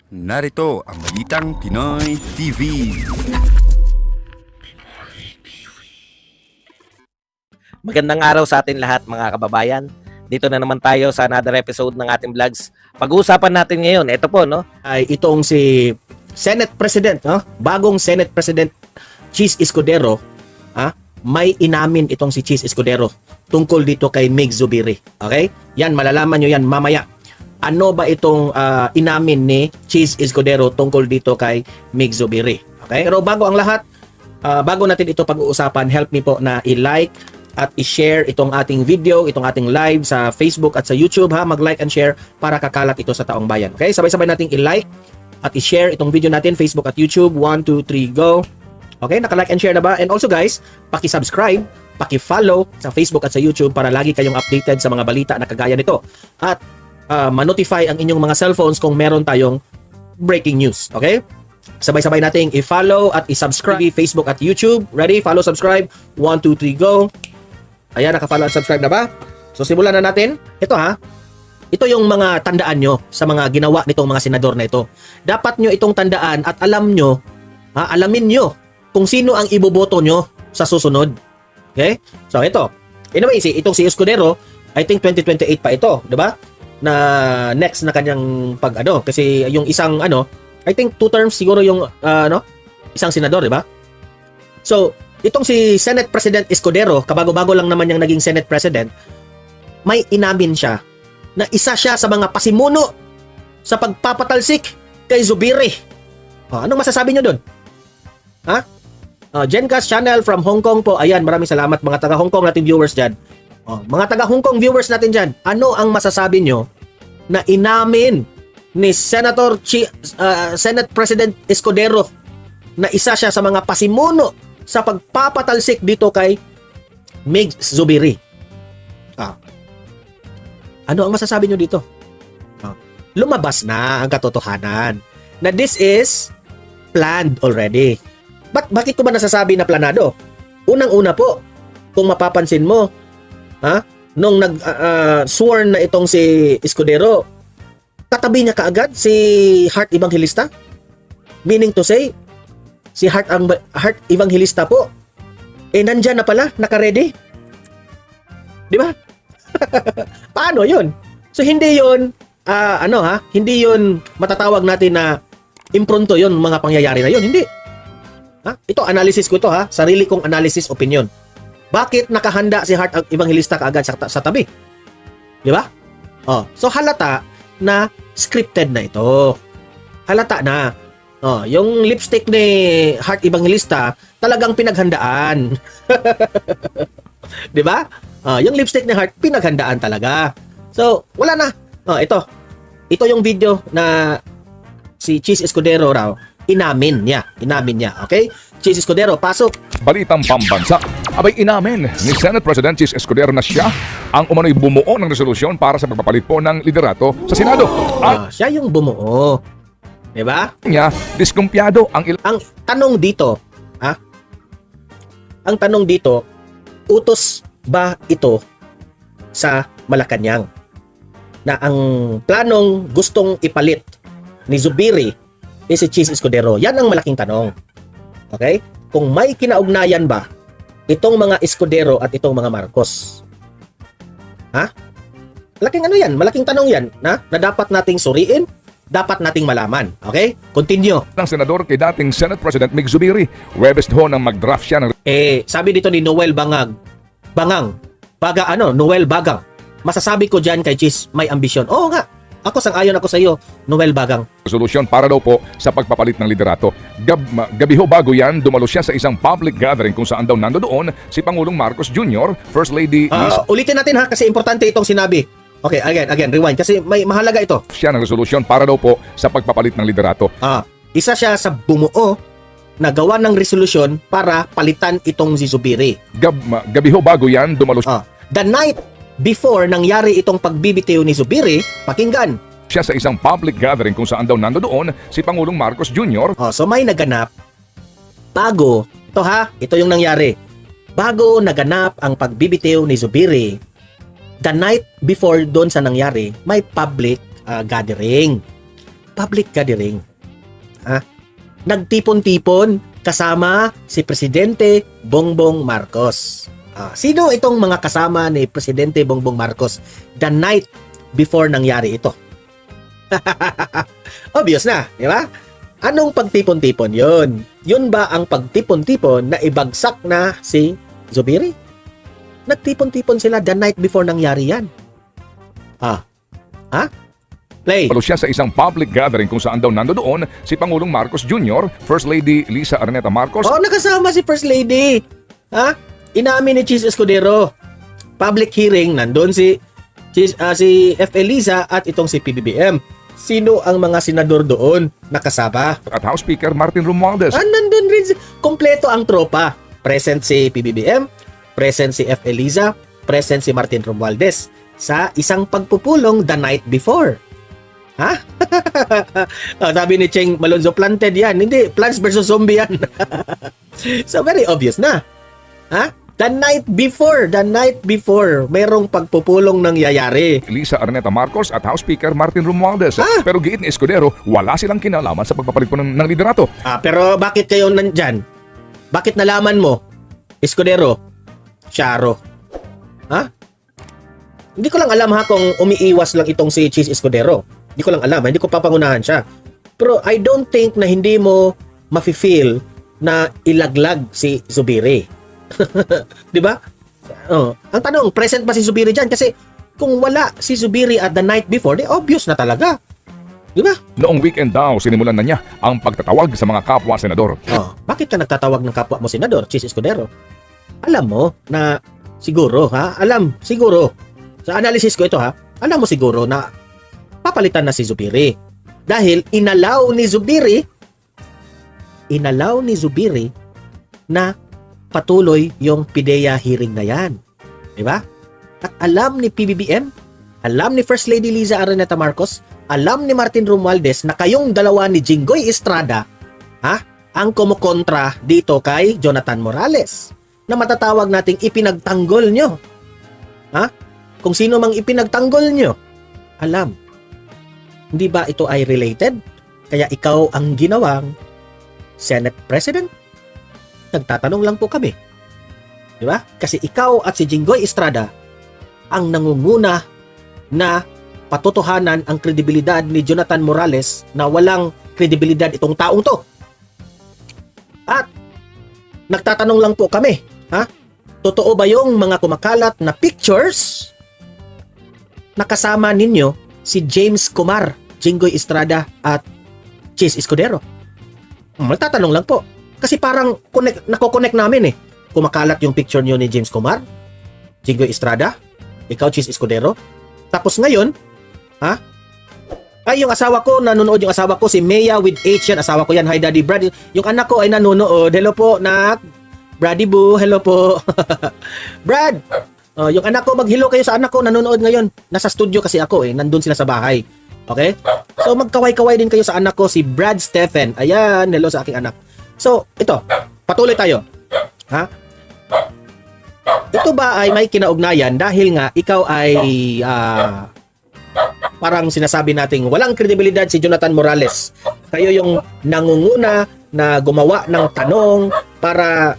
Narito ang Balitang Pinoy TV. Magandang araw sa atin lahat mga kababayan. Dito na naman tayo sa another episode ng ating vlogs. Pag-uusapan natin ngayon, ito po no, ay itong si Senate President, no? Bagong Senate President Chis Escudero, may inamin itong si Chis Escudero tungkol dito kay Mig Zubiri. Okay? Yan, malalaman nyo yan mamaya. Ano ba itong inamin ni Chis Escudero tungkol dito kay Mig Zubiri? Okay? Pero bago ang lahat, bago natin ito pag-uusapan, help me po na i-like at i-share itong ating video, itong ating live sa Facebook at sa YouTube, ha. Mag-like and share para kakalat ito sa taong bayan. Okay? Sabay-sabay nating i-like at i-share itong video natin Facebook at YouTube. 1, 2, 3, go. Okay? Naka-like and share na ba? And also guys, paki-subscribe, paki-follow sa Facebook at sa YouTube para lagi kayong updated sa mga balita na kagaya nito. At ma-notify ang inyong mga cellphones kung meron tayong breaking news. Okay? Sabay-sabay nating i-follow at i-subscribe Facebook at YouTube. Ready? Follow, subscribe. 1, 2, 3, go. Ayan, naka-follow at subscribe na ba? So, simulan na natin. Ito ha. Ito yung mga tandaan nyo sa mga ginawa nitong mga senador na ito. Dapat nyo itong tandaan at alam nyo, alamin nyo kung sino ang iboboto nyo sa susunod. Okay? So, ito. Anyway, itong si Escudero, I think 2028 pa ito. Diba? Na next na kanyang kasi yung isang I think 2 terms siguro yung isang senador, di ba? So, itong si Senate President Escudero, kabago-bago lang naman yung naging Senate President, may inamin siya na isa siya sa mga pasimuno sa pagpapatalsik kay Zubiri. Anong masasabi nyo dun? Gencast Channel from Hong Kong po. Ayan, maraming salamat mga taga Hong Kong natin viewers dyan. Mga taga Hong Kong viewers natin dyan, ano ang masasabi nyo na inamin ni Senate President Escudero na isa siya sa mga pasimuno sa pagpapatalsik dito kay Mig Zubiri? Ano ang masasabi nyo dito? Lumabas na ang katotohanan na this is planned already. Bakit ko ba nasasabi na planado? Unang-una po, kung mapapansin mo, nung sworn na itong si Escudero, katabi niya kaagad si Heart Evangelista. Meaning to say, si Heart Evangelista po, nandyan na pala, naka-ready. Di ba? Paano yun? So, hindi yun, hindi yun matatawag natin na impronto yun, mga pangyayari na yun. Hindi. Ito, analysis ko ito, sarili kong analysis, opinion. Bakit nakahanda si Heart Evangelista kaagad sa tabi? Di ba? So halata na scripted na ito. Halata na. Yung lipstick ni Heart Evangelista talagang pinaghandaan. Di ba? Yung lipstick ni Heart pinaghandaan talaga. So, wala na. Ito yung video na si Chis Escudero raw inamin niya. Okay? Chis Escudero, pasok. Balitang pambansa. Abay inamin ni Senate President Chis Escudero na siya ang umano'y bumuo ng resolusyon para sa pagpapalit po ng liderato sa Senado. At Siya yung bumuo. Diba? niya, diskumpiyado ang Ang tanong dito, ang tanong dito, utos ba ito sa Malacanang na ang planong gustong ipalit ni Zubiri si Chis Escudero? Yan ang malaking tanong. Okay? Kung may kinaugnayan ba itong mga Escudero at itong mga Marcos? Malaking tanong yan na dapat nating suriin, dapat nating malaman. Okay? Continue. ng senador kay dating Senate President Mig Zubiri. Webes ho nang mag-draft siya ng Sabi dito ni Noel Noel Bagang. Masasabi ko dyan kay Chis, may ambisyon. Oo nga. Ako sang-ayon ako sa iyo, Noel Bagang. resolusyon para daw po sa pagpapalit ng liderato. Gabi ho bago yan, dumalo siya sa isang public gathering kung saan daw nandoon si Pangulong Marcos Jr., First Lady Ulitin natin kasi importante itong sinabi. Okay, again, rewind kasi may mahalaga ito. siya ng resolusyon para daw po sa pagpapalit ng liderato. Isa siya sa bumuo na gawa ng resolusyon para palitan itong si Zubiri. Gabi ho bago yan, dumalo The night before nangyari itong pagbibitiw ni Zubiri, pakinggan. siya sa isang public gathering kung saan daw nandoon si Pangulong Marcos Jr. So may naganap bago, ito yung nangyari. Bago naganap ang pagbibitiw ni Zubiri, the night before doon sa nangyari, may public gathering. public gathering. Nagtipon-tipon kasama si Presidente Bongbong Marcos. Sino itong mga kasama ni Presidente Bongbong Marcos the night before nangyari ito? Obvious na, di ba? Anong pagtipon-tipon yun? Yun ba ang pagtipon-tipon na ibagsak na si Zubiri? Nagtipon-tipon sila the night before nangyari yan. Play. Dumalo siya sa isang public gathering kung saan daw nandoon si Pangulong Marcos Jr., First Lady Lisa Araneta Marcos. Nakasama si First Lady. Inamin ni Cheese Escudero. Public hearing, nandun si F. Eliza at itong si PBBM. Sino ang mga senador doon nakasama? At House Speaker Martin Romualdez. Nandun rin. Kompleto ang tropa. Present si PBBM, present si F. Eliza, present si Martin Romualdez sa isang pagpupulong the night before. Sabi ni Cheng Malonzo, planted yan. Hindi, Plants vs. Zombie yan. So very obvious na. The night before, merong pagpupulong nangyayari. Lisa Araneta Marcos at House Speaker Martin Romualdez. Pero giit ni Escudero, wala silang kinalaman sa pagpapalit po ng liderato. Pero bakit kayo nandyan? Bakit nalaman mo, Escudero, Charo? Hindi ko lang alam kung umiiwas lang itong si Cheese Escudero. Hindi ko lang alam, hindi ko papangunahan siya. Pero I don't think na hindi mo mafe-feel na ilaglag si Zubiri. 'Di ba? Ang tanong, present ba si Zubiri diyan? Kasi kung wala si Zubiri at the night before, obvious na talaga. 'Di ba? Noong weekend daw, sinimulan na niya ang pagtatawag sa mga kapwa senador. Bakit ka nagtatawag ng kapwa mo senador, Cheese Escudero? Alam mo na siguro, siguro. Sa analysis ko ito, alam mo siguro na papalitan na si Zubiri. Dahil inalaw ni Zubiri na patuloy yung PIDEA hearing na yan. Diba? At alam ni PBBM, alam ni First Lady Liza Araneta Marcos, alam ni Martin Romualdez na kayong dalawa ni Jinggoy Estrada ang kumukontra dito kay Jonathan Morales na matatawag nating ipinagtanggol nyo. Kung sino mang ipinagtanggol nyo, alam. Hindi ba ito ay related? Kaya ikaw ang ginawang Senate President? Nagtatanong lang po kami. Di ba? Kasi ikaw at si Jinggoy Estrada ang nangunguna na patutuhanan ang kredibilidad ni Jonathan Morales na walang kredibilidad itong taong to. At nagtatanong lang po kami, totoo ba yung mga kumakalat na pictures na kasama ninyo si James Kumar, Jinggoy Estrada at Cheese Escudero? Magtatanong lang po. Kasi parang nako-connect namin Kumakalat yung picture nyo ni James Kumar, Jinggoy Estrada, ikaw Cheese Escudero. Tapos ngayon, yung asawa ko, nanonood yung asawa ko, si Maya with H yan, asawa ko yan, hi Daddy Brad. Yung anak ko ay nanonood, hello po, nak. Brady Boo, hello po. Brad, yung anak ko, mag-hello kayo sa anak ko, nanonood ngayon. Nasa studio kasi ako nandun sila sa bahay. Okay? So magkaway-kaway din kayo sa anak ko, si Brad Stephen. Ayan, hello sa aking anak. So, ito, patuloy tayo. Ito ba ay may kinaugnayan dahil nga ikaw ay parang sinasabi nating walang kredibilidad si Jonathan Morales. Kayo yung nangunguna na gumawa ng tanong para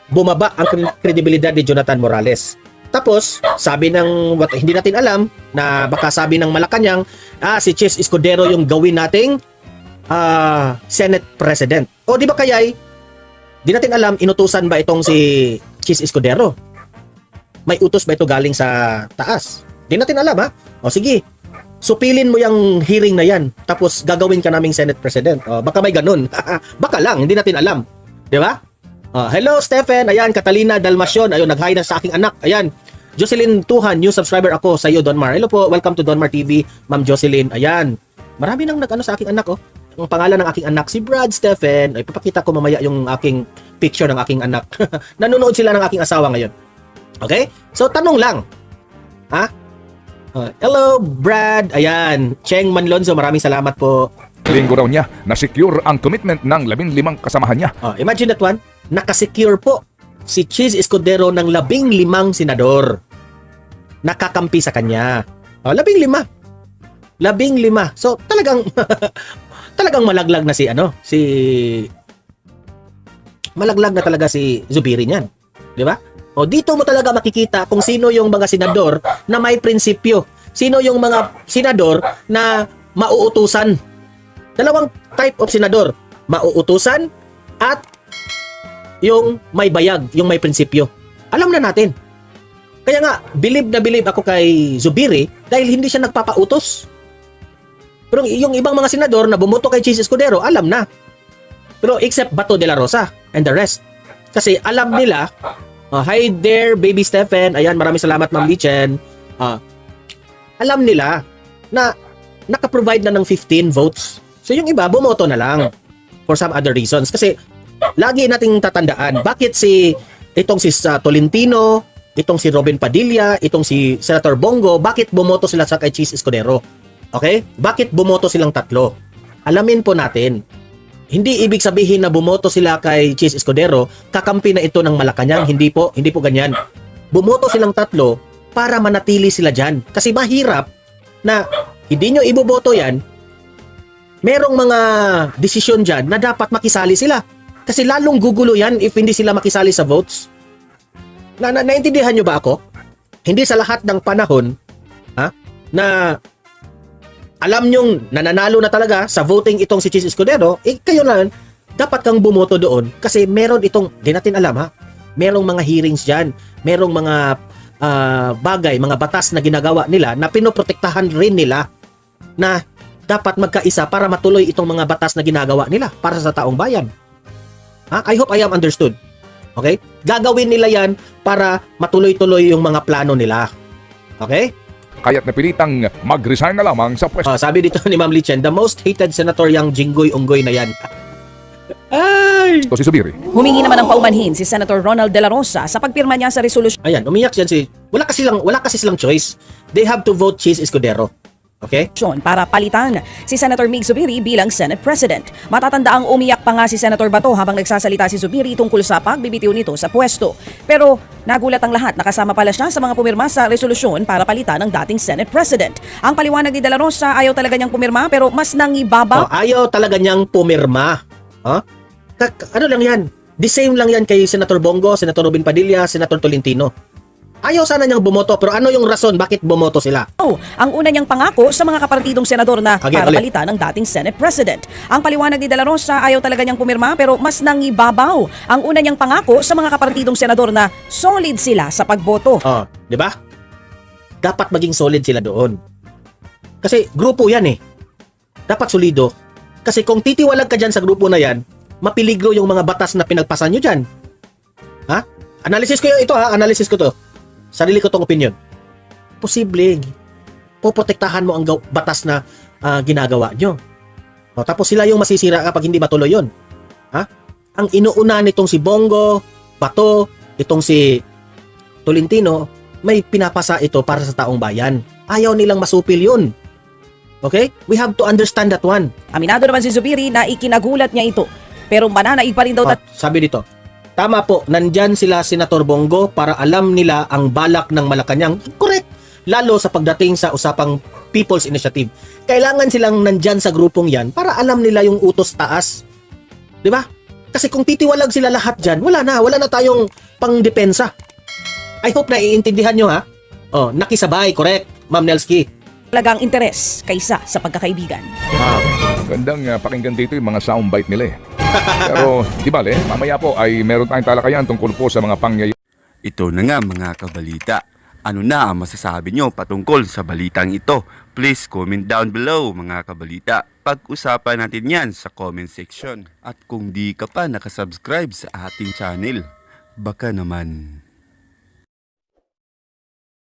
bumaba ang kredibilidad ni Jonathan Morales. Tapos, sabi ng hindi natin alam na baka sabi ng Malacanang, si Cheese Escudero yung gawin nating Senate President. O di ba kaya'y di natin alam, inutusan ba itong si Cheese Escudero? May utos ba ito galing sa taas? Di natin alam O sige, supilin mo yung hearing na yan, tapos gagawin ka naming Senate President. Baka may ganun. Baka lang, hindi natin alam. Di ba? Hello Stephen, ayan, Catalina Dalmacion, ayun, nag-hi na sa aking anak. Ayan, Jocelyn Tuhan, new subscriber ako sa iyo, Donmar. Hello po, welcome to Donmar TV, Ma'am Jocelyn. Ayan, marami nang nag-ano sa aking anak Ang pangalan ng aking anak, si Brad Stephen. Ay, papakita ko mamaya yung aking picture ng aking anak. Nanonood sila ng aking asawa ngayon. Okay? So, tanong lang. Hello, Brad. Ayan. Cheng Manlonzo, maraming salamat po. Linggo raw niya na secure ang commitment ng 15 kasamahan niya. Imagine that one. Nakasecure po si Cheese Escudero ng 15 senador. Nakakampi sa kanya. 15. 15. So talagang talagang malaglag na malaglag na talaga si Zubiri niyan. 'Di ba? O dito mo talaga makikita kung sino yung mga senador na may prinsipyo. Sino yung mga senador na mauutusan. Dalawang type of senador, mauutusan at yung may bayag, yung may prinsipyo. Alam na natin. Kaya nga, bilib na bilib ako kay Zubiri dahil hindi siya nagpapautos. Pero yung ibang mga senador na bumoto kay Chis Escudero, alam na. Pero except Bato de la Rosa and the rest. Kasi alam nila, hi there, baby Stephen. Ayan, maraming salamat, Ma'am Lichen. Alam nila na naka-provide na ng 15 votes. So yung iba, bumoto na lang for some other reasons. Kasi lagi nating tatandaan, bakit itong si Tolentino, itong si Robin Padilla, itong si Senator Bongo, bakit bumoto sila sa kay Chis Escudero? Okay? Bakit bumoto silang tatlo? Alamin po natin. Hindi ibig sabihin na bumoto sila kay Chis Escudero, kakampi na ito ng Malacanang. Hindi po ganyan. Bumoto silang tatlo para manatili sila dyan. Kasi mahirap na hindi nyo iboboto yan, merong mga desisyon dyan na dapat makisali sila. Kasi lalong gugulo yan if hindi sila makisali sa votes. Naintindihan nyo ba ako? Hindi sa lahat ng panahon na alam nyong nananalo na talaga sa voting itong si Chis Escudero, kayo na dapat kang bumoto doon kasi meron itong, di natin alam merong mga hearings dyan, merong mga bagay, mga batas na ginagawa nila na pinoprotektahan rin nila na dapat magkaisa para matuloy itong mga batas na ginagawa nila para sa taong bayan. I hope I am understood. Okay? Gagawin nila yan para matuloy-tuloy yung mga plano nila. Okay? Kaya't napilitang mag-resign na lamang sa pwesto. Sabi dito ni Ma'am Lichen, the most hated senator yung Jinggoy Unggoy na yan. Ay! Si Zubiri. Humingi naman ng paumanhin si Senator Ronald De La Rosa sa pagpirma niya sa resolusyon Ayan, umiyak yan wala kasi silang choice. They have to vote Chis Escudero. Okay? para palitan si Senator Mig Zubiri bilang Senate President. Matatanda ang umiyak pa nga si Senator Bato habang nagsasalita si Zubiri tungkol sa pagbibitiw nito sa pwesto. Pero nagulat ang lahat, nakasama pala siya sa mga pumirma sa resolusyon para palitan ng dating Senate President. Ang paliwanag ni De La Rosa, ayaw talaga niyang pumirma pero mas nangibabaw. Ayaw talaga niyang pumirma. Ano lang yan? The same lang yan kay Senator Bongo, Senator Robin Padilla, Senator Tolentino. Ayaw sana niyang bumoto pero ano yung rason bakit bumoto sila? Ang una niyang pangako sa mga kapartidong senador na para palitan ng dating Senate President. Ang paliwanag ni De La Rosa, ayaw talaga niyang pumirma pero mas nangibabaw. Ang una niyang pangako sa mga kapartidong senador na solid sila sa pagboto. Di ba? Dapat maging solid sila doon. Kasi grupo yan Dapat solido. Kasi kung titiwalag ka dyan sa grupo na yan, mapiligro yung mga batas na pinagpasan nyo dyan. Analysis ko ito analysis ko to. Sarili ko tong opinion. Posible. Poprotektahan mo ang batas na ginagawa nyo. Tapos sila yung masisira kapag hindi matuloy yun. Ang inuuna nitong si Bongo, Bato, itong si Tolentino, may pinapasa ito para sa taong bayan. Ayaw nilang masupil yun. Okay? We have to understand that one. Aminado naman si Zubiri na ikinagulat niya ito. Pero mananaig pa rin daw sabi dito, tama po, nandyan sila Senator Bongo para alam nila ang balak ng Malacanang. Correct. Lalo sa pagdating sa usapang People's Initiative. Kailangan silang nandyan sa grupong yan para alam nila yung utos taas. Di ba? Kasi kung titiwalag sila lahat dyan, wala na tayong pangdepensa. I hope na iintindihan nyo nakisabay, correct, Ma'am Nelsky. Talagang interes kaysa sa pagkakaibigan. Gandang pakinggan dito yung mga soundbite nila Pero di bale, mamaya po ay meron tayong talakayan tungkol po sa mga pangyayari. Ito na nga mga kabalita. Ano na ang masasabi nyo patungkol sa balitang ito? Please comment down below mga kabalita. Pag-usapan natin yan sa comment section. At kung di ka pa nakasubscribe sa ating channel, baka naman